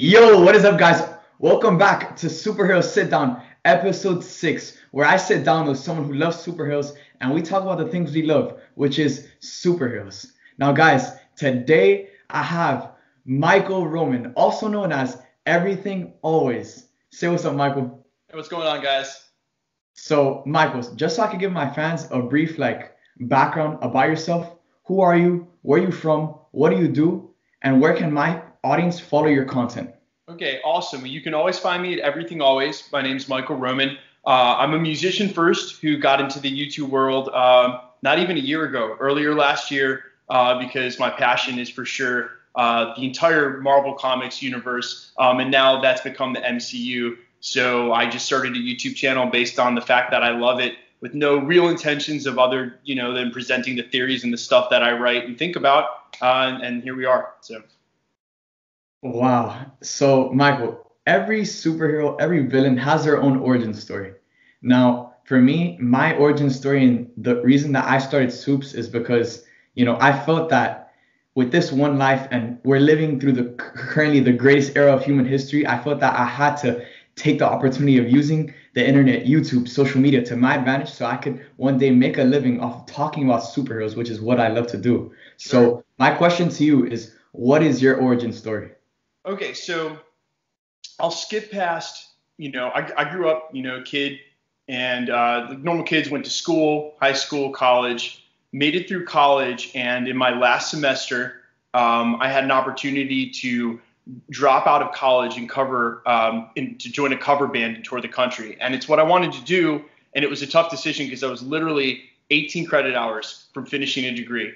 Yo, what is up, guys? Welcome back to Superhero Sitdown, episode 6, where I sit down with someone who loves superheroes and we talk about the things we love, which is superheroes. Now, guys, today I have Michael Roman, also known as Everything Always. Say what's up, Michael. Hey, what's going on, guys? So, Michael, just so I can give my fans a brief background about yourself, who are you? Where are you from? What do you do? And where can my audience follow your content? Okay, awesome. You can always find me at Everything Always. My name's Michael Roman. I'm a musician first who got into the YouTube world not even a year ago, earlier last year, because my passion is for sure the entire Marvel Comics universe, and now that's become the MCU. So I just started a YouTube channel based on the fact that I love it, with no real intentions of than presenting the theories and the stuff that I write and think about. And here we are. So. Wow. So, Michael, every superhero, every villain has their own origin story. Now, for me, my origin story and the reason that I started Soups is because, I felt that with this one life and we're living through currently the greatest era of human history, I felt that I had to take the opportunity of using the internet, YouTube, social media to my advantage so I could one day make a living off of talking about superheroes, which is what I love to do. So, my question to you is, what is your origin story? Okay, so I'll skip past, I grew up, kid, and like normal kids, went to school, high school, college, made it through college, and in my last semester, I had an opportunity to drop out of college and to join a cover band and tour the country. And it's what I wanted to do, and it was a tough decision because I was literally 18 credit hours from finishing a degree.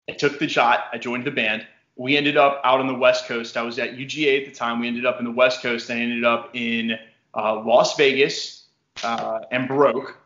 I took the shot, I joined the band. We ended up out on the West Coast. I was at UGA at the time. We ended up in the West Coast. I ended up in Las Vegas and broke.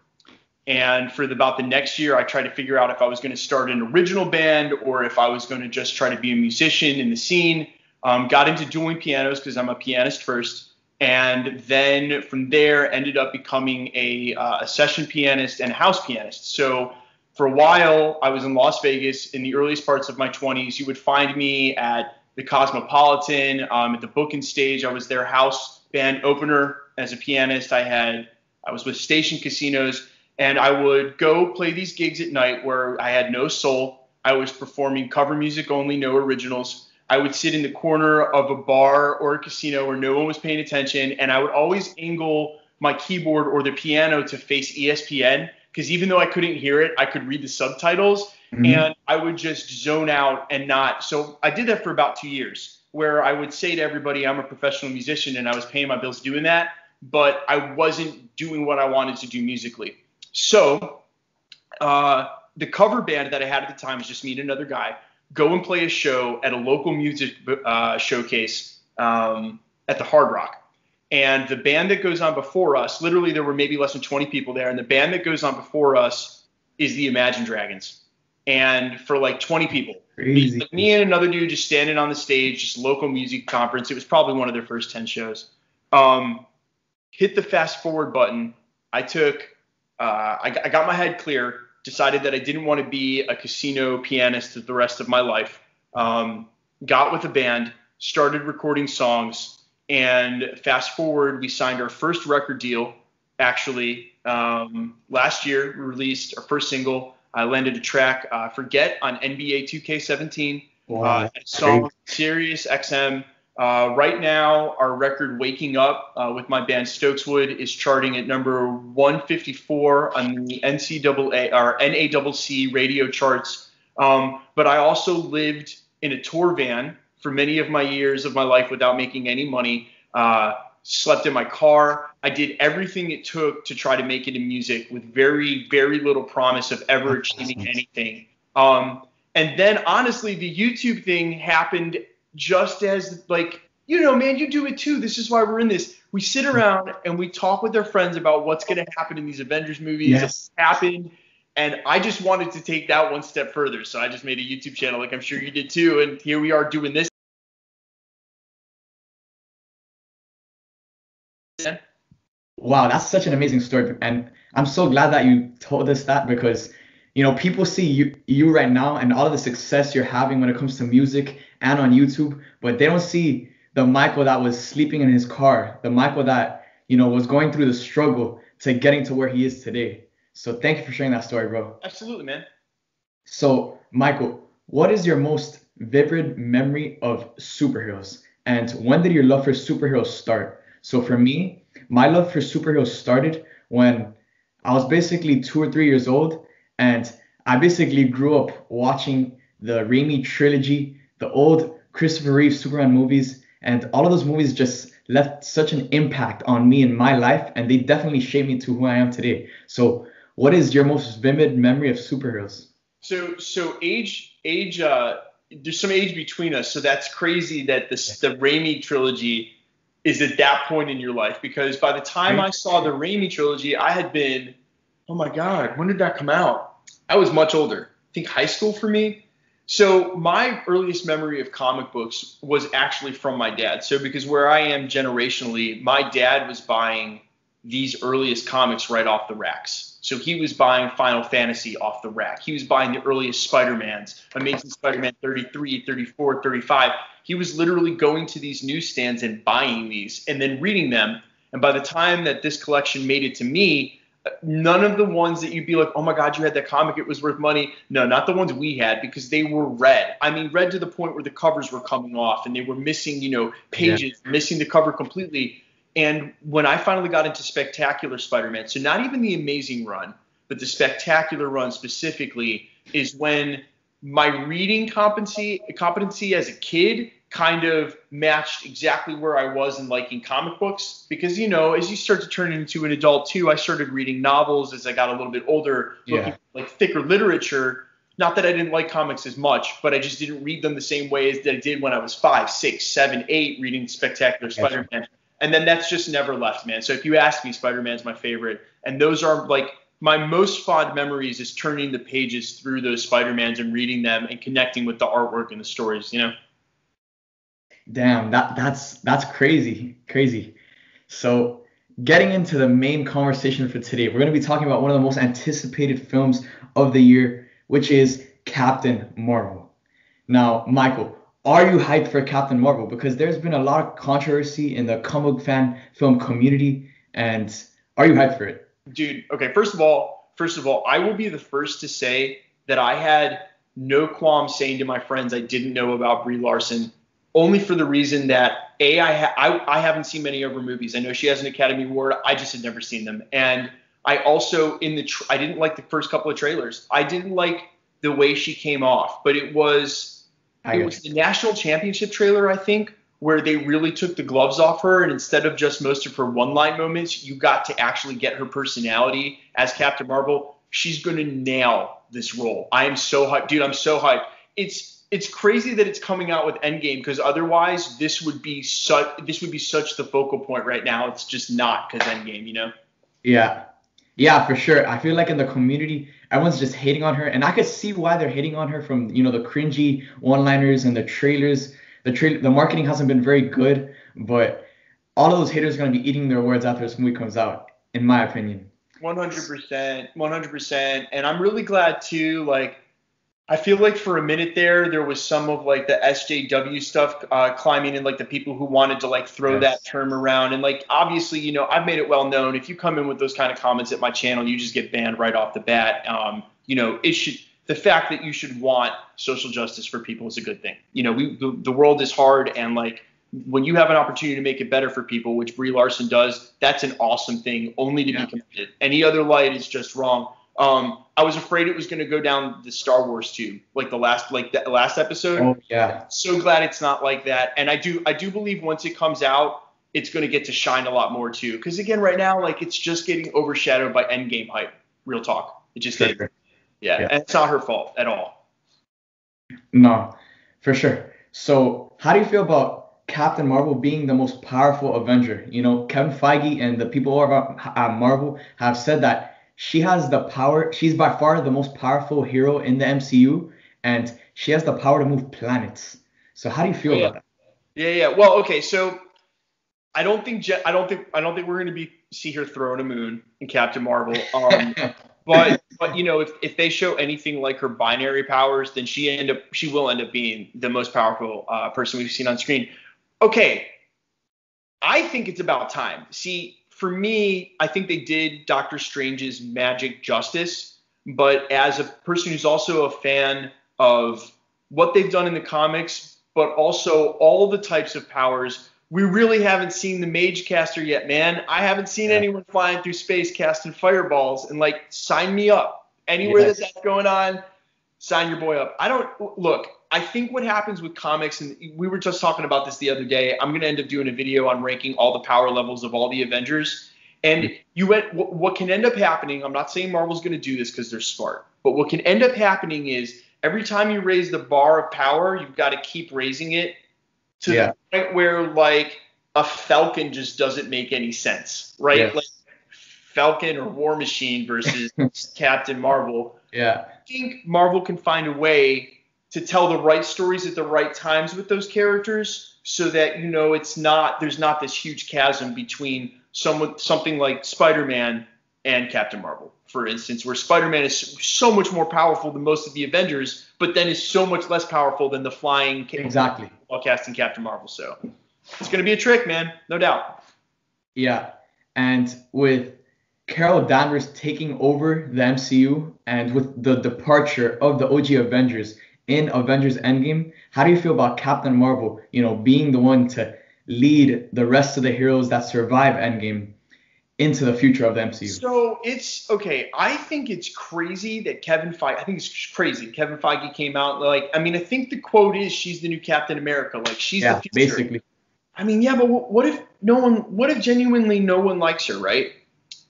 And for about the next year, I tried to figure out if I was going to start an original band or if I was going to just try to be a musician in the scene. Got into dueling pianos because I'm a pianist first. And then from there, ended up becoming a session pianist and house pianist. So for a while, I was in Las Vegas in the earliest parts of my 20s. You would find me at the Cosmopolitan, at the booking stage. I was their house band opener as a pianist. I was with Station Casinos, and I would go play these gigs at night where I had no soul. I was performing cover music only, no originals. I would sit in the corner of a bar or a casino where no one was paying attention, and I would always angle my keyboard or the piano to face ESPN. Because even though I couldn't hear it, I could read the subtitles, and I would just zone out and not. So I did that for about 2 years, where I would say to everybody, I'm a professional musician, and I was paying my bills doing that, but I wasn't doing what I wanted to do musically. So the cover band that I had at the time was just me and another guy, go and play a show at a local music showcase at the Hard Rock. And the band that goes on before us, literally there were maybe less than 20 people there, and the band that goes on before us is the Imagine Dragons. And for like 20 people, me and another dude just standing on the stage, just local music conference. It was probably one of their first 10 shows. Hit the fast forward button. I got my head clear, decided that I didn't want to be a casino pianist the rest of my life. Got with a band, started recording songs. And fast forward, we signed our first record deal, actually, last year. We released our first single. I landed a track, Forget, on NBA 2K17. Wow. Song Sirius XM. Right now, our record Waking Up with my band Stokeswood is charting at number 154 on the NCAA or NACC radio charts. But I also lived in a tour van for many of my years of my life without making any money, slept in my car. I did everything it took to try to make it in music with very, very little promise of ever achieving anything. And then honestly, the YouTube thing happened just as man, you do it too. This is why we're in this. We sit around and we talk with our friends about what's going to happen in these Avengers movies. Yes. What happened. And I just wanted to take that one step further. So I just made a YouTube channel like I'm sure you did too. And here we are doing this. Wow, that's such an amazing story. And I'm so glad that you told us that because, people see you right now and all of the success you're having when it comes to music and on YouTube, but they don't see the Michael that was sleeping in his car, the Michael that, was going through the struggle to getting to where he is today. So thank you for sharing that story, bro. Absolutely, man. So, Michael, what is your most vivid memory of superheroes? And when did your love for superheroes start? So for me, my love for superheroes started when I was basically 2 or 3 years old, and I basically grew up watching the Raimi trilogy, the old Christopher Reeve Superman movies, and all of those movies just left such an impact on me in my life, and they definitely shaped me to who I am today. So, what is your most vivid memory of superheroes? So age there's some age between us, so that's crazy that the Raimi trilogy is at that point in your life, because by the time I Right? saw the Raimi trilogy, I had been, oh my God, when did that come out? I was much older. I think high school for me. So my earliest memory of comic books was actually from my dad. So because where I am generationally, my dad was buying these earliest comics right off the racks. So he was buying Final Fantasy off the rack. He was buying the earliest Spider-Mans, Amazing Spider-Man 33, 34, 35. He was literally going to these newsstands and buying these and then reading them. And by the time that this collection made it to me, none of the ones that you'd be like, oh my God, you had that comic, it was worth money. No, not the ones we had, because they were red. I mean, red to the point where the covers were coming off and they were missing, Yeah. pages, missing the cover completely. And when I finally got into Spectacular Spider-Man, so not even the Amazing Run, but the Spectacular Run specifically, is when my reading competency as a kid kind of matched exactly where I was in liking comic books. Because, as you start to turn into an adult too, I started reading novels as I got a little bit older, looking Yeah. for like thicker literature. Not that I didn't like comics as much, but I just didn't read them the same way as that I did when I was 5, 6, 7, 8, reading Spectacular I got you. Spider-Man. And then that's just never left, man. So if you ask me, Spider-Man's my favorite. And those are like my most fond memories, is turning the pages through those Spider-Mans and reading them and connecting with the artwork and the stories. Damn, that's crazy, crazy. So, getting into the main conversation for today, we're going to be talking about one of the most anticipated films of the year, which is Captain Marvel. Now, Michael, are you hyped for Captain Marvel? Because there's been a lot of controversy in the comic book fan film community, and are you hyped for it? Dude, okay, first of all, I will be the first to say that I had no qualm saying to my friends I didn't know about Brie Larson, only for the reason that I haven't seen many of her movies. I know she has an Academy Award. I just had never seen them. And I also I didn't like the first couple of trailers. I didn't like the way she came off, but it was I it got was the national championship trailer, I think, where they really took the gloves off her, and instead of just most of her one-line moments, you got to actually get her personality as Captain Marvel. She's gonna nail this role. I am so hyped, dude. I'm so hyped. It's crazy that it's coming out with Endgame, because otherwise this would be such the focal point right now. It's just not, because Endgame. Yeah. Yeah, for sure. I feel like in the community, everyone's just hating on her, and I could see why they're hating on her from, the cringy one-liners and the trailers. The marketing hasn't been very good, but all of those haters are going to be eating their words after this movie comes out, in my opinion. 100%, 100%. And I'm really glad too. Like, I feel like for a minute there was some of like the SJW stuff climbing in, like the people who wanted to like throw that Yes. term around. And like, obviously, I've made it well known, if you come in with those kind of comments at my channel, you just get banned right off the bat. The fact that you should want social justice for people is a good thing. The world is hard, and like, when you have an opportunity to make it better for people, which Brie Larson does, that's an awesome thing, only to be Yeah. commended. Any other light is just wrong. I was afraid it was going to go down the Star Wars tube, like the last episode. Oh, yeah. So glad it's not like that. And I do believe once it comes out, it's going to get to shine a lot more too. Because again, right now, like, it's just getting overshadowed by Endgame hype. Real talk, it just For is. sure. Yeah, Yeah. and it's not her fault at all. No, for sure. So, how do you feel about Captain Marvel being the most powerful Avenger? Kevin Feige and the people over at Marvel have said that she has the power. She's by far the most powerful hero in the MCU, and she has the power to move planets. So, how do you Oh feel yeah, about that? yeah, yeah. Well, okay, so I don't think we're going to be see her throwing a moon in Captain Marvel. But if they show anything like her binary powers, then she will end up being the most powerful person we've seen on screen. Okay, I think it's about time. See, for me, I think they did Doctor Strange's magic justice, but as a person who's also a fan of what they've done in the comics, but also all the types of powers, we really haven't seen the mage caster yet, man. I haven't seen Yeah. anyone flying through space casting fireballs, and like, sign me up. Anywhere that Yes. that's going on, sign your boy up. I don't look. I think what happens with comics, and we were just talking about this the other day. I'm going to end up doing a video on ranking all the power levels of all the Avengers. And what can end up happening. I'm not saying Marvel's going to do this because they're smart, but what can end up happening is every time you raise the bar of power, you've got to keep raising it to Yeah. the point where like a Falcon just doesn't make any sense, right? Like Yes. Falcon or War Machine versus Captain Marvel. Yeah. Think Marvel can find a way to tell the right stories at the right times with those characters so that there's not this huge chasm between something like Spider-Man and Captain Marvel, for instance, where Spider-Man is so much more powerful than most of the Avengers, but then is so much less powerful than the flying Exactly. while casting Captain Marvel. So it's going to be a trick, man, no doubt. Yeah. And with Carol Danvers taking over the MCU and with the departure of the OG Avengers in Avengers Endgame, how do you feel about Captain Marvel, being the one to lead the rest of the heroes that survive Endgame into the future of the MCU? So it's okay. I think it's crazy that I think it's crazy. Kevin Feige came out like, I mean, I think the quote is she's the new Captain America. Like she's the Yeah, future. basically. I mean, yeah, but what if genuinely no one likes her, right?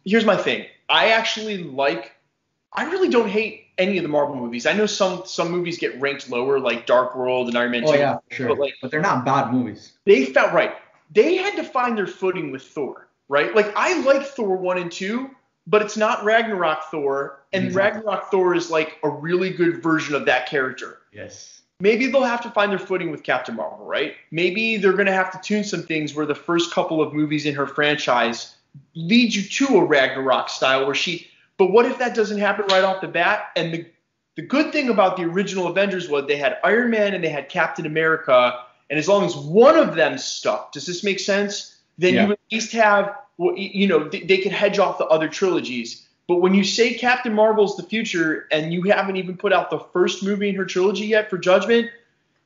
Here's my thing. I really don't hate any of the Marvel movies. I know some movies get ranked lower, like Dark World and Iron Man Oh 2, yeah, but sure. like But they're not bad movies. they felt right. They had to find their footing with Thor, right? Like I like Thor 1 and 2, but it's not Ragnarok Thor, and Exactly. Ragnarok Thor is like a really good version of that character. Yes. Maybe they'll have to find their footing with Captain Marvel, right? Maybe they're going to have to tune some things where the first couple of movies in her franchise lead you to a Ragnarok style but what if that doesn't happen right off the bat? And the good thing about the original Avengers was they had Iron Man and they had Captain America, and as long as one of them stuck, does this make sense? Then Yeah. you at least have, they could hedge off the other trilogies. But when you say Captain Marvel's the future and you haven't even put out the first movie in her trilogy yet for Judgment,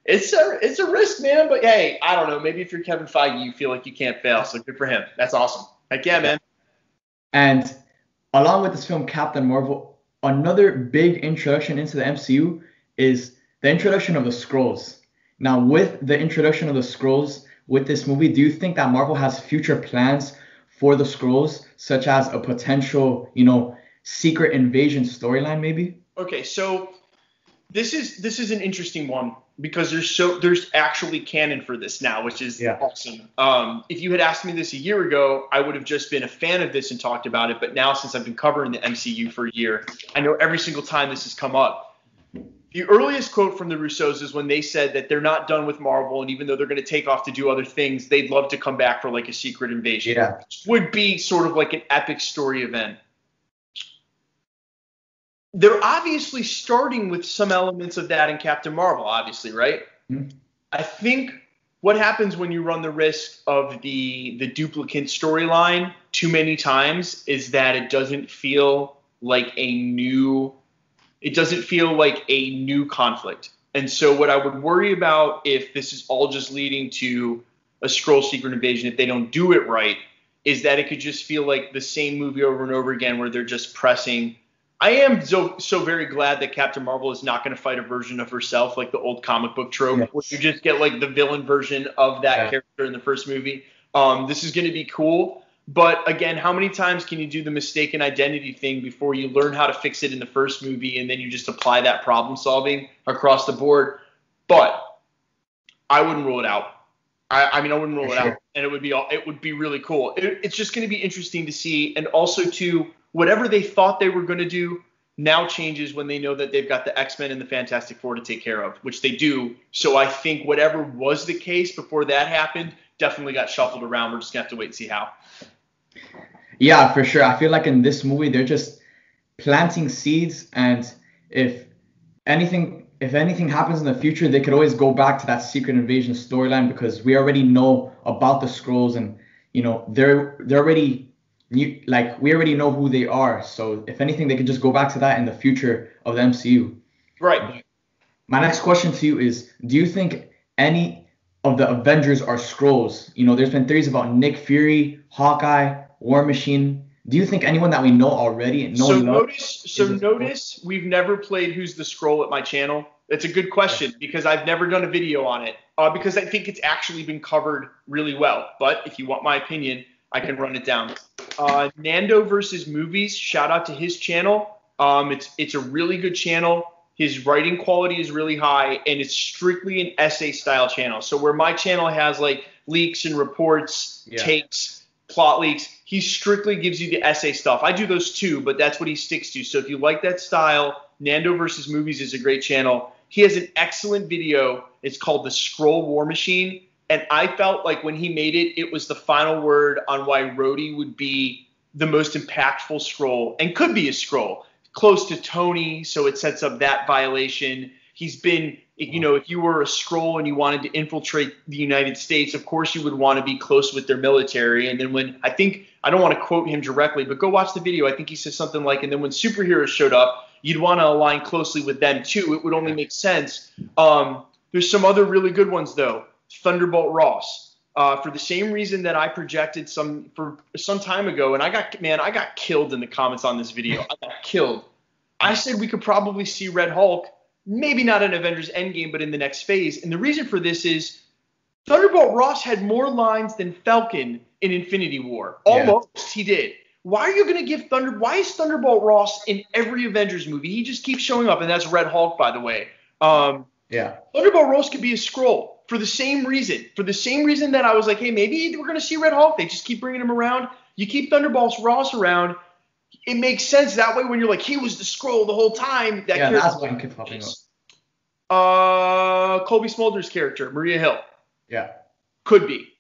it's a risk, man. But hey, I don't know. Maybe if you're Kevin Feige, you feel like you can't fail. So good for him. That's awesome. Heck yeah, Yeah. man. And along with this film, Captain Marvel, another big introduction into the MCU is the introduction of the Skrulls. Now, with the introduction of the Skrulls with this movie, do you think that Marvel has future plans for the Skrulls, such as a potential, secret invasion storyline, maybe? Okay, so this is an interesting one because there's actually canon for this now, which is Yeah. awesome. If you had asked me this a year ago, I would have just been a fan of this and talked about it. But now, since I've been covering the MCU for a year, I know every single time this has come up. The earliest quote from the Russos is when they said that they're not done with Marvel, and even though they're going to take off to do other things, they'd love to come back for like a secret invasion, Yeah. which would be sort of like an epic story event. They're obviously starting with some elements of that in Captain Marvel, obviously, right? Mhm. I think what happens when you run the risk of the duplicate storyline too many times is that it doesn't feel like a new conflict. And so what I would worry about if this is all just leading to a Skrull secret invasion, if they don't do it right, is that it could just feel like the same movie over and over again where they're just pressing. I am so very glad that Captain Marvel is not going to fight a version of herself like the old comic book trope where you Yes. just get like the villain version of that Yeah. character in the first movie. This is going to be cool. But again, how many times can you do the mistaken identity thing before you learn how to fix it in the first movie and then you just apply that problem solving across the board? But I wouldn't rule it out. I mean, I wouldn't For rule it sure. out, and it would be really cool. It's just going to be interesting to see, and also to whatever they thought they were going to do now changes when they know that they've got the X-Men and the Fantastic Four to take care of, which they do. So I think whatever was the case before that happened definitely got shuffled around. We're just gonna have to wait and see how. Yeah, for sure. I feel like in this movie, they're just planting seeds, and if anything, if anything happens in the future, they could always go back to that Secret Invasion storyline because we already know about the Skrulls and they're already like we already know who they are. So if anything, they could just go back to that in the future of the MCU. Right. My next question to you is, do you think any of the Avengers are Skrulls? There's been theories about Nick Fury, Hawkeye, War Machine. Do you think anyone that we know already know So and love is a Skrull? notice we've never played Who's the Scroll at my channel. That's a good question because I've never done a video on it because I think it's actually been covered really well. But if you want my opinion, I can run it down. Nando versus Movies. Shout out to his channel. It's a really good channel. His writing quality is really high, and it's strictly an essay style channel. So where my channel has like leaks and reports, takes, plot leaks, he strictly gives you the essay stuff. I do those too, but that's what he sticks to. So if you like that style, Nando versus Movies is a great channel. He has an excellent video. It's called The Skrull War Machine. And I felt like when he made it, it was the final word on why Rhodey would be the most impactful Skrull and could be a Skrull. Close to Tony, so it sets up that violation. He's been, if you were a Skrull and you wanted to infiltrate the United States, of course you would want to be close with their military. And then I don't want to quote him directly, but go watch the video. I think he says something like, and then when superheroes showed up, you'd want to align closely with them too. It would only make sense. There's some other really good ones though. Thunderbolt Ross. For the same reason that I projected some time ago, and I got killed in the comments on this video. I got killed. I said we could probably see Red Hulk, maybe not in Avengers Endgame, but in the next phase. And the reason for this is Thunderbolt Ross had more lines than Falcon in Infinity War. Almost, he did. Why is Thunderbolt Ross in every Avengers movie? He just keeps showing up, and that's Red Hulk, by the way. Thunderbolt Ross could be a Skrull. For the same reason that I was like, hey, maybe we're going to see Red Hulk. They just keep bringing him around. You keep Thunderbolt Ross around. It makes sense that way when you're like, he was the Skrull the whole time. That's why he kept popping up. Colby Smolder's character, Maria Hill. Yeah. Could be.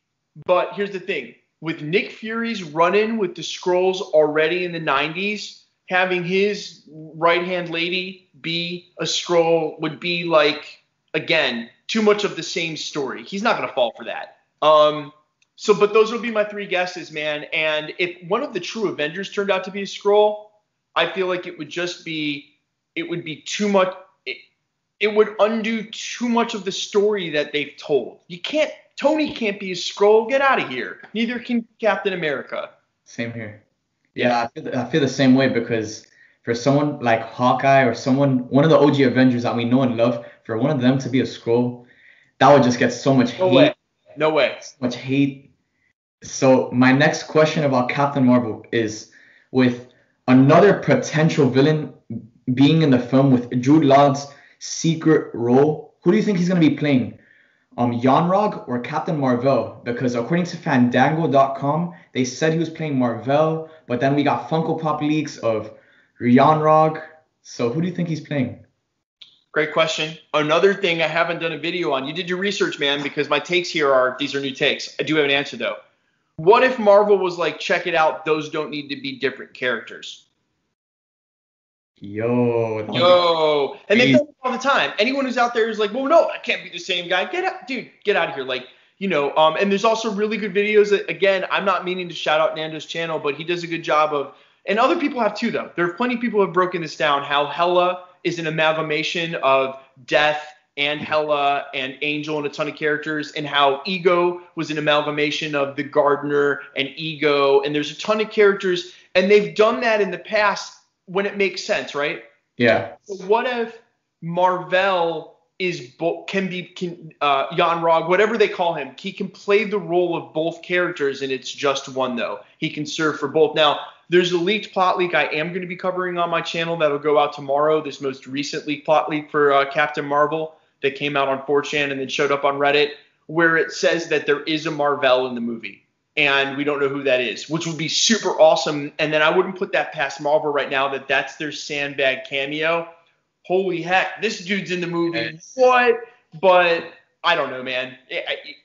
But here's the thing. With Nick Fury's run-in with the Skrulls already in the 90s, having his right-hand lady be a Skrull would be like, again, too much of the same story. He's not going to fall for that. But those would be my three guesses, man. And if one of the true Avengers turned out to be a Skrull, I feel like it would be too much. It would undo too much of the story that they've told. Tony can't be a Skrull. Get out of here. Neither can Captain America. Same here. Yeah, I feel the same way because for someone like Hawkeye or one of the OG Avengers that we know and love, for one of them to be a Skrull, that would just get so much hate. No way. So much hate. So my next question about Captain Marvel is, with another potential villain being in the film with Jude Laws' secret role, who do you think he's going to be playing? Yon-Rogg or Captain Marvel? Because according to Fandango.com, they said he was playing Marvel, but then we got Funko Pop leaks of Yon-Rogg. So who do you think he's playing? Great question. Another thing I haven't done a video on. You did your research, man, because my takes here these are new takes. I do have an answer, though. What if Marvel was like, check it out, those don't need to be different characters? Yo. And they've done it all the time. Anyone who's out there is like, well, no, I can't be the same guy. Get out of here. Like, and there's also really good videos that, again, I'm not meaning to shout out Nando's channel, but he does a good job of, and other people have too, though. There are plenty of people who have broken this down, how Hela is an amalgamation of Death and Hela and Angel and a ton of characters, and how Ego was an amalgamation of the Gardener and Ego, and there's a ton of characters, and they've done that in the past when it makes sense, right? Yeah. So what if Marvel can Yon-Rogg, whatever they call him, he can play the role of both characters, and it's just one, though. He can serve for both. Now, there's a leaked plot leak I am going to be covering on my channel that'll go out tomorrow, this most recent leaked plot leak for Captain Marvel that came out on 4chan and then showed up on Reddit, where it says that there is a Marvel in the movie, and we don't know who that is, which would be super awesome. And then I wouldn't put that past Marvel right now that's their sandbag cameo. Holy heck, this dude's in the movie. What? But I don't know, man.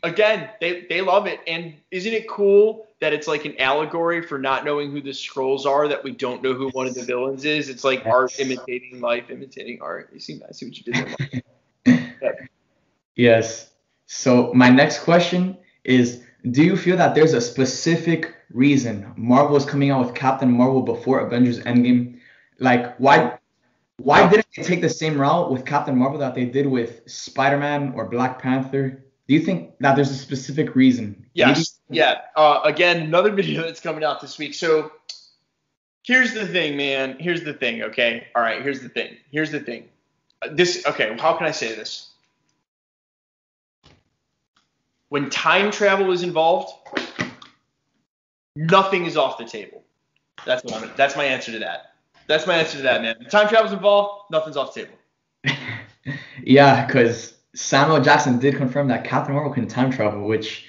Again, they love it. And isn't it cool that it's like an allegory for not knowing who the Skrulls are, that we don't know who one of the villains is? It's like art imitating life, imitating art. I see what you did there. Yeah. Yes. So my next question is, do you feel that there's a specific reason Marvel is coming out with Captain Marvel before Avengers Endgame? Like, why didn't they take the same route with Captain Marvel that they did with Spider-Man or Black Panther? Do you think that there's a specific reason? Yes. Yeah. Again, another video that's coming out this week. So here's the thing, man. Here's the thing. Okay. All right. Here's the thing. Okay. How can I say this? When time travel is involved, nothing is off the table. That's my answer to that. That's my answer to that, man. When time travel's involved, nothing's off the table. Yeah, because Samuel Jackson did confirm that Captain Marvel can time travel, which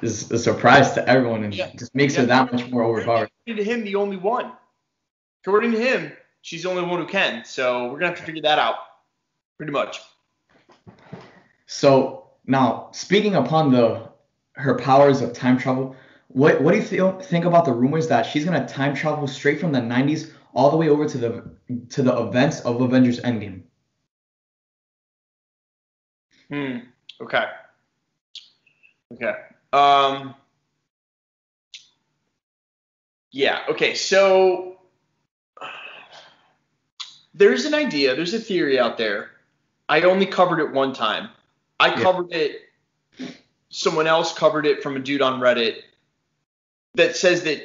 is a surprise to everyone and just makes her that much more overpowered. According to him, the only one. According to him, she's the only one who can. So we're gonna have to figure that out, pretty much. So now, speaking upon her powers of time travel, what do you think about the rumors that she's gonna time travel straight from the 90s all the way over to the events of Avengers Endgame? Okay. Yeah. Okay. So there's an idea. There's a theory out there. I only covered it one time. I covered it. Someone else covered it from a dude on Reddit that says that,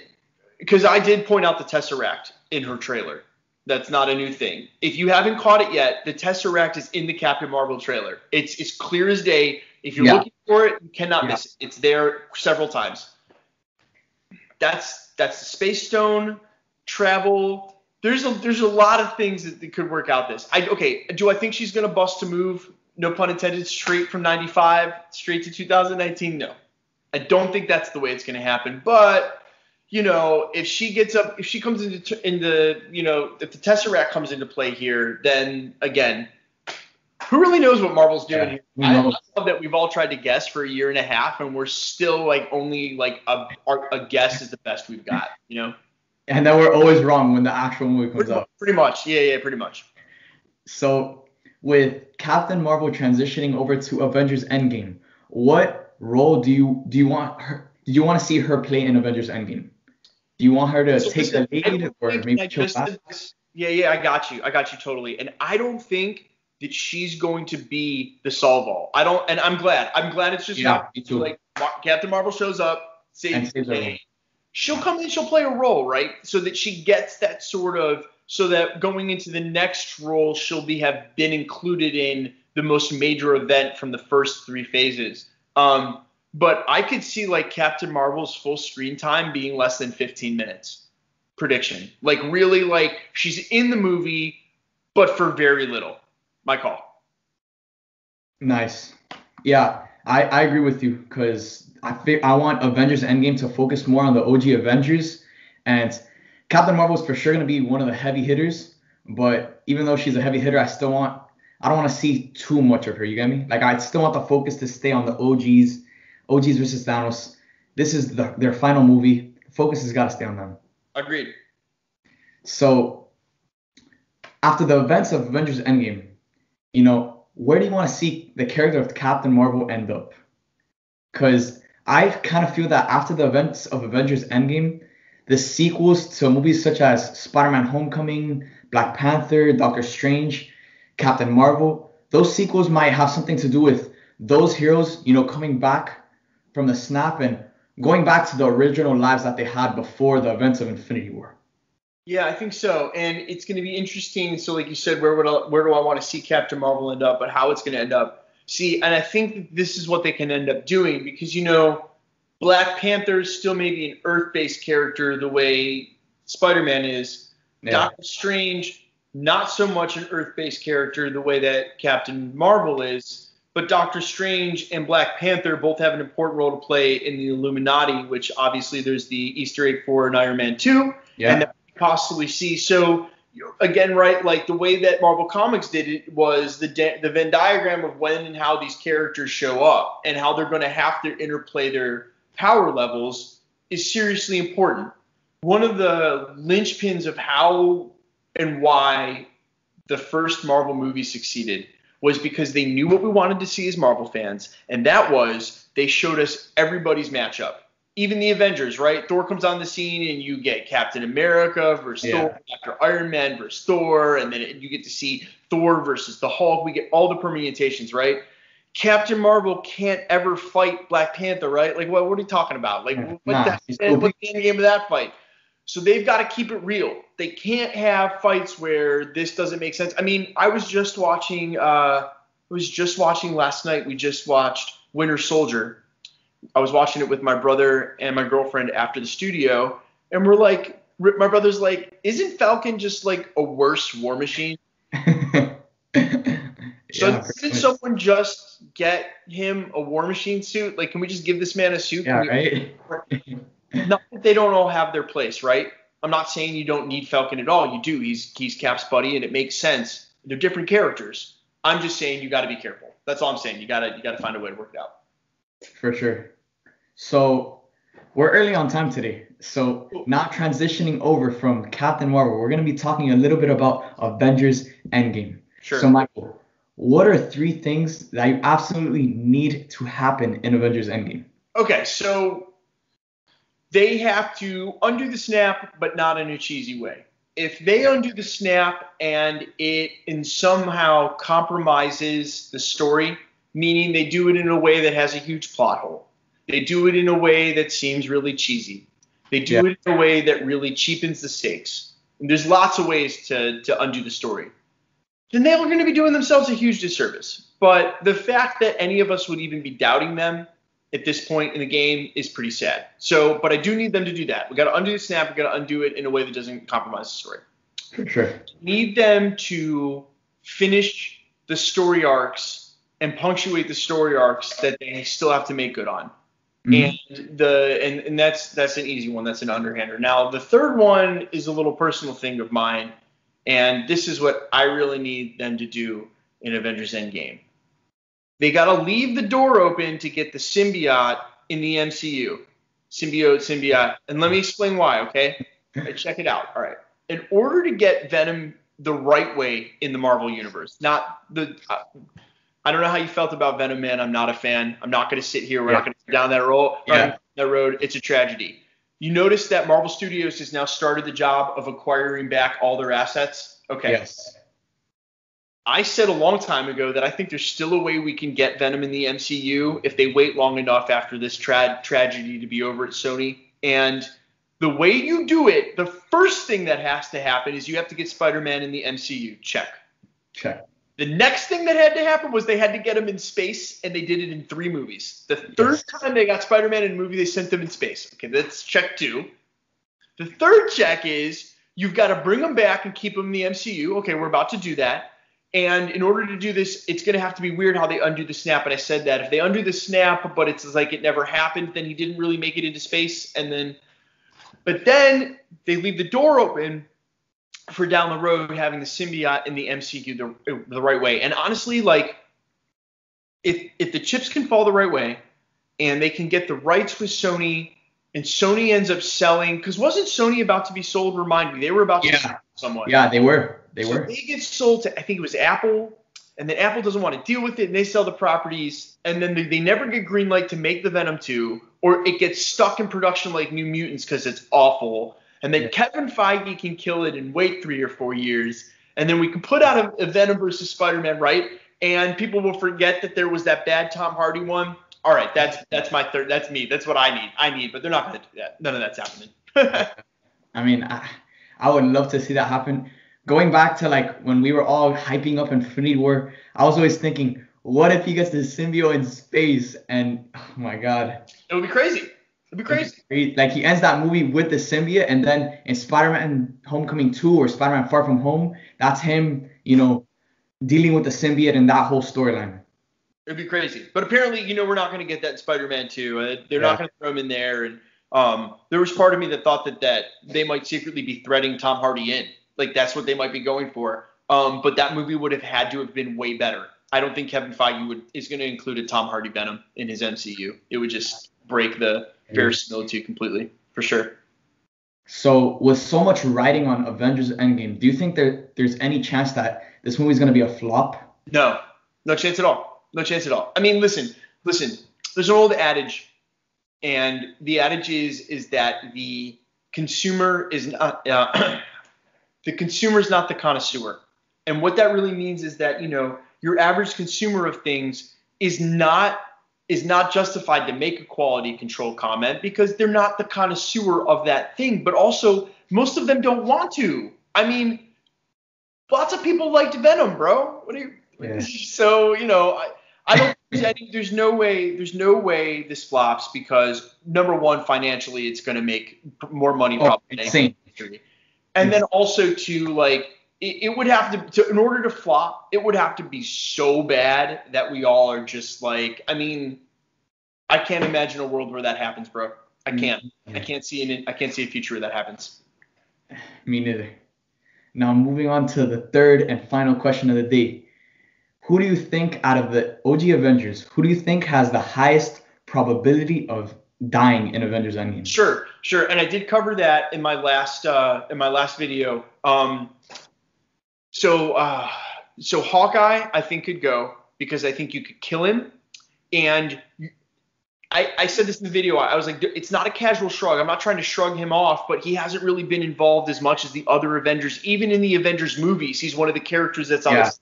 because I did point out the Tesseract in her trailer. That's not a new thing. If you haven't caught it yet, the Tesseract is in the Captain Marvel trailer. It's clear as day. If you're looking for it, you cannot miss it. It's there several times. That's the Space Stone, travel. There's a lot of things that could work out this. Do I think she's gonna bust a move? No pun intended. Straight from 95 straight to 2019? No, I don't think that's the way it's gonna happen. But if she comes if the Tesseract comes into play here, then again, who really knows what Marvel's doing here? I love that we've all tried to guess for a year and a half, and we're still only a guess is the best we've got, And then we're always wrong when the actual movie comes out. Pretty much, yeah, pretty much. So with Captain Marvel transitioning over to Avengers Endgame, what role do you want her? Do you want to see her play in Avengers Endgame? Do you want her to take the lead or maybe chill back? Yeah, I got you totally. And I don't think that she's going to be the solve-all. And I'm glad it's just Captain Marvel shows up, saves the day. She'll come in, she'll play a role, right? So that she gets that so that going into the next role, she'll have been included in the most major event from the first 3 phases. But I could see Captain Marvel's full screen time being less than 15 minutes. Prediction. Really, she's in the movie, but for very little. My call. Nice. Yeah, I agree with you because I want Avengers Endgame to focus more on the OG Avengers, and Captain Marvel is for sure going to be one of the heavy hitters. But even though she's a heavy hitter, I don't want to see too much of her. You get me? I still want the focus to stay on the OGs versus Thanos. This is their final movie. The focus has got to stay on them. Agreed. So after the events of Avengers Endgame, where do you want to see the character of Captain Marvel end up? Because I kind of feel that after the events of Avengers Endgame, the sequels to movies such as Spider-Man Homecoming, Black Panther, Doctor Strange, Captain Marvel, those sequels might have something to do with those heroes, coming back from the snap and going back to the original lives that they had before the events of Infinity War. Yeah, I think so. And it's going to be interesting. So like you said, where do I want to see Captain Marvel end up, but how it's going to end up. See, and I think this is what they can end up doing because, Black Panther is still maybe an Earth-based character the way Spider-Man is. Yeah. Doctor Strange, not so much an Earth-based character the way that Captain Marvel is. But Doctor Strange and Black Panther both have an important role to play in the Illuminati, which obviously there's the Easter egg for in Iron Man 2. Yeah. And that we possibly see. So again, right, like the way that Marvel Comics did it was the Venn diagram of when and how these characters show up and how they're going to have to interplay their power levels is seriously important. One of the linchpins of how and why the first Marvel movie succeeded was because they knew what we wanted to see as Marvel fans, and that was they showed us everybody's matchup. Even the Avengers, right? Thor comes on the scene, and you get Captain America versus Thor, after Iron Man versus Thor, and then you get to see Thor versus the Hulk. We get all the permutations, right? Captain Marvel can't ever fight Black Panther, right? Like, what are you talking about? Like, what's the end game of that fight? So they've got to keep it real. They can't have fights where this doesn't make sense. I mean, I was just watching last night. We just watched Winter Soldier. I was watching it with my brother and my girlfriend after the studio, and we're like, my brother's like, isn't Falcon just like a worse War Machine? So didn't someone just get him a War Machine suit? Like, can we just give this man a suit? Yeah, right. Not that they don't all have their place, right? I'm not saying you don't need Falcon at all. You do. He's Cap's buddy, and it makes sense. They're different characters. I'm just saying you got to be careful. That's all I'm saying. You got to find a way to work it out. For sure. So we're early on time today. So now transitioning over from Captain Marvel, we're going to be talking a little bit about Avengers Endgame. Sure. So Michael, what are 3 things that you absolutely need to happen in Avengers Endgame? Okay, so they have to undo the snap, but not in a cheesy way. If they undo the snap and it somehow compromises the story, meaning they do it in a way that has a huge plot hole, they do it in a way that seems really cheesy, they do it in a way that really cheapens the stakes, and there's lots of ways to undo the story, then they're going to be doing themselves a huge disservice. But the fact that any of us would even be doubting them at this point in the game is pretty sad. So, but I do need them to do that. We got to undo the snap. We got to undo it in a way that doesn't compromise the story. For sure. Need them to finish the story arcs and punctuate the story arcs that they still have to make good on. Mm-hmm. And that's an easy one. That's an underhander. Now, the third one is a little personal thing of mine, and this is what I really need them to do in Avengers Endgame. They got to leave the door open to get the symbiote in the MCU. Symbiote. And let me explain why, okay? Right, check it out. All right. In order to get Venom the right way in the Marvel Universe, not the I don't know how you felt about Venom, man. I'm not a fan. I'm not going to sit here. We're not going to go down that road. It's a tragedy. You notice that Marvel Studios has now started the job of acquiring back all their assets? Okay. Yes. I said a long time ago that I think there's still a way we can get Venom in the MCU if they wait long enough after this tragedy to be over at Sony. And the way you do it, the first thing that has to happen is you have to get Spider-Man in the MCU. Check. The next thing that had to happen was they had to get him in space, and they did it in 3 movies. The third time they got Spider-Man in a movie, they sent him in space. Okay, that's check 2. The third check is you've got to bring him back and keep him in the MCU. Okay, we're about to do that. And in order to do this, it's going to have to be weird how they undo the snap. And I said that if they undo the snap, but it's like it never happened, then he didn't really make it into space. But then they leave the door open for down the road having the symbiote in the MCU the right way. And honestly, like if the chips can fall the right way and they can get the rights with Sony, and Sony ends up selling, because wasn't Sony about to be sold? Remind me, they were about to sell someone. Yeah, they were. They get sold to, I think it was Apple, and then Apple doesn't want to deal with it, and they sell the properties, and then they never get green light to make the Venom 2, or it gets stuck in production like New Mutants because it's awful, and then Kevin Feige can kill it and wait 3 or 4 years, and then we can put out a Venom versus Spider-Man, right? And people will forget that there was that bad Tom Hardy one. All right, that's my third. That's me. That's what I need, but they're not going to do that. None of that's happening. I mean, I would love to see that happen. Going back to like when we were all hyping up Infinity War, I was always thinking, what if he gets the symbiote in space? And oh my God, it would be crazy. It'd be crazy. Like he ends that movie with the symbiote, and then in Spider-Man Homecoming 2 or Spider-Man Far From Home, that's him, dealing with the symbiote and that whole storyline. It'd be crazy. But apparently, we're not going to get that in Spider-Man 2. They're not going to throw him in there. And there was part of me that thought that they might secretly be threading Tom Hardy in. Like that's what they might be going for. But that movie would have had to have been way better. I don't think Kevin Feige is going to include a Tom Hardy Venom in his MCU. It would just break the verisimilitude completely, for sure. So with so much riding on Avengers Endgame, do you think there's any chance that this movie is going to be a flop? No, no chance at all. No chance at all. I mean, listen. There's an old adage, and the adage is that the consumer is not the consumer is not the connoisseur. And what that really means is that, your average consumer of things is not justified to make a quality control comment because they're not the connoisseur of that thing. But also, most of them don't want to. I mean, lots of people liked Venom, bro. What do you? Yeah. So I don't. There's no way this flops because number one, financially, it's going to make more money probably than any industry. And then also it would have to in order to flop, it would have to be so bad that we all are just like, I mean, I can't imagine a world where that happens, bro. I can't. I can't see a future where that happens. Me neither. Now moving on to the third and final question of the day. Who do you think out of the OG Avengers, who do you think has the highest probability of dying in Avengers Endgame? Sure. And I did cover that in my last video. So Hawkeye, I think, could go because I think you could kill him. And I said this in the video. I was like, it's not a casual shrug. I'm not trying to shrug him off, but he hasn't really been involved as much as the other Avengers. Even in the Avengers movies, he's one of the characters that's on the set.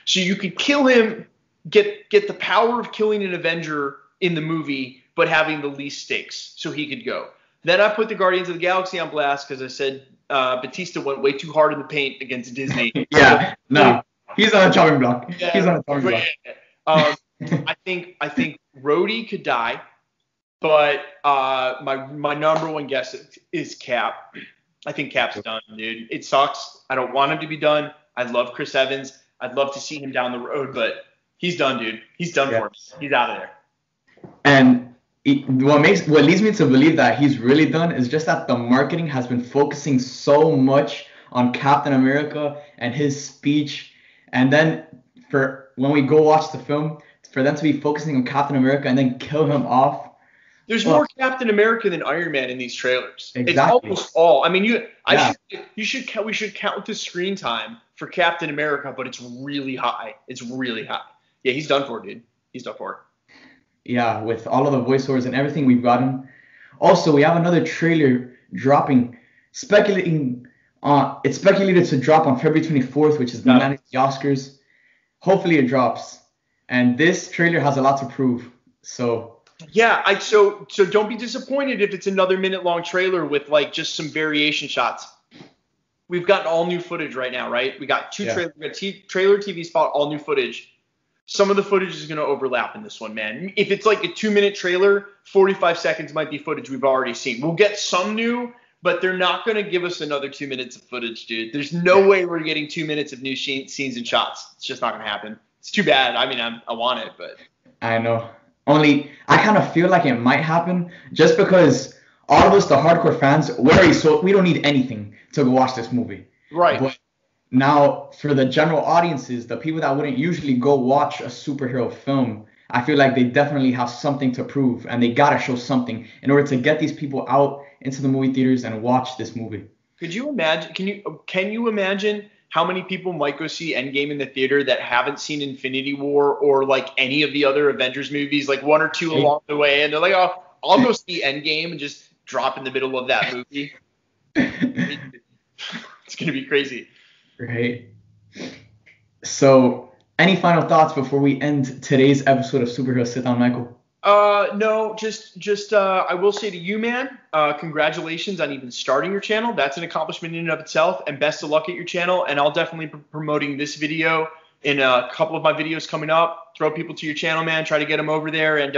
So you could kill him, get the power of killing an Avenger in the movie, but having the least stakes, so he could go. Then I put the Guardians of the Galaxy on blast because I said Batista went way too hard in the paint against Disney. He's on a chopping block. Yeah, he's on a chopping block. I think Rhodey could die, but my number one guess is Cap. I think Cap's done, dude. It sucks. I don't want him to be done. I love Chris Evans. I'd love to see him down the road, but he's done, dude. He's done for me. He's out of there. And what leads me to believe that he's really done is just that the marketing has been focusing so much on Captain America and his speech, and then for when we go watch the film, for them to be focusing on Captain America and then kill him off. There's more Captain America than Iron Man in these trailers. Exactly. It's almost all. I mean, we should count the screen time for Captain America, but it's really high. It's really high. Yeah, he's done for, dude. He's done for. Yeah, with all of the voiceovers and everything we've gotten. Also, we have another trailer dropping, it's speculated to drop on February 24th, which is the night of the Oscars. Hopefully it drops. And this trailer has a lot to prove. So so don't be disappointed if it's another minute-long trailer with just some variation shots. We've gotten all new footage right now, right? We got two trailers. We got trailer, TV spot, all new footage. Some of the footage is going to overlap in this one, man. If it's like a 2-minute trailer, 45 seconds might be footage we've already seen. We'll get some new, but they're not going to give us another 2 minutes of footage, dude. There's no way we're getting 2 minutes of new scenes and shots. It's just not going to happen. It's too bad. I mean, I want it, but. I know. Only I kind of feel like it might happen just because all of us, the hardcore fans, we don't need anything to go watch this movie. Right. But now, for the general audiences, the people that wouldn't usually go watch a superhero film, I feel like they definitely have something to prove, and they gotta show something in order to get these people out into the movie theaters and watch this movie. Could you imagine? Can you imagine how many people might go see Endgame in the theater that haven't seen Infinity War or any of the other Avengers movies, like one or two along the way, and they're like, oh, I'll go see Endgame and just drop in the middle of that movie. It's gonna be crazy. Right. So, any final thoughts before we end today's episode of Superhero Sitdown, Michael? No, just I will say to you, man, congratulations on even starting your channel. That's an accomplishment in and of itself, and best of luck at your channel. And I'll definitely be promoting this video in a couple of my videos coming up. Throw people to your channel, man. Try to get them over there. And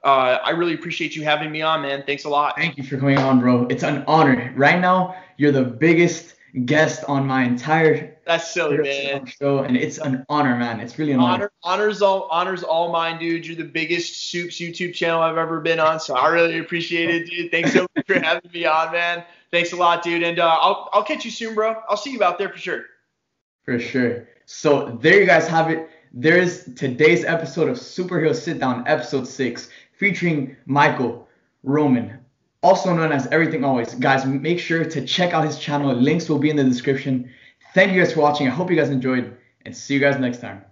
I really appreciate you having me on, man. Thanks a lot. Thank you for coming on, bro. It's an honor. Right now, you're the biggest guest on my entire That's silly, Superhero Sit man. Down show, and it's an honor, man. It's really an honor. Honors all mine, dude. You're the biggest Soups YouTube channel I've ever been on, so I really appreciate it, dude. Thanks so much for having me on, man. Thanks a lot, dude. And I'll catch you soon, bro. I'll see you out there for sure. For sure. So there you guys have it. There is today's episode of Superhero Sit Down, episode 6, featuring Michael Roman, also known as Everything Always. Guys, make sure to check out his channel. Links will be in the description. Thank you guys for watching. I hope you guys enjoyed, and see you guys next time.